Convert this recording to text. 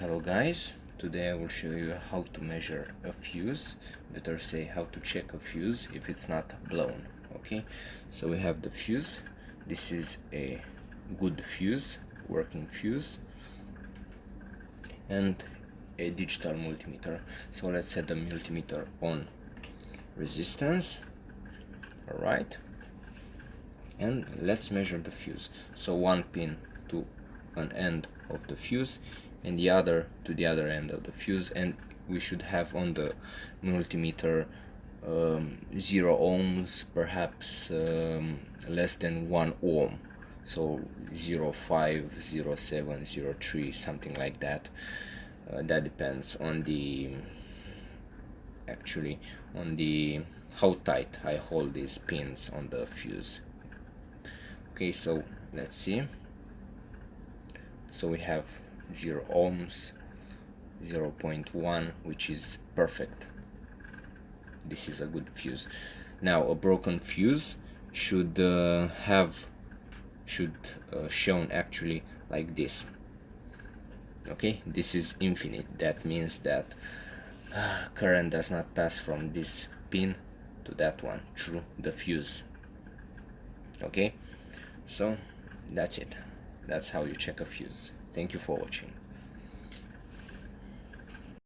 Hello guys, today I will show you how to measure a fuse, better say how to check a fuse if it's not blown. Okay, so we have the fuse. This is a good fuse, working fuse, and a digital multimeter. So let's set the multimeter on resistance. Alright, and let's measure the fuse. So one pin to an end of the fuse and the other to the other end of the fuse, and we should have on the multimeter 0 ohms, perhaps less than 1 ohm, so 0.5, 0.7, 0.3, something like that. That depends on the how tight I hold these pins on the fuse. Okay, so let's see. So we have 0 ohms, 0.1, which is perfect. This is a good fuse. Now a broken fuse should shown actually like this. Okay, this is infinite. That means that current does not pass from this pin to that one through the fuse. Okay, so that's it. That's how you check a fuse. Thank you for watching.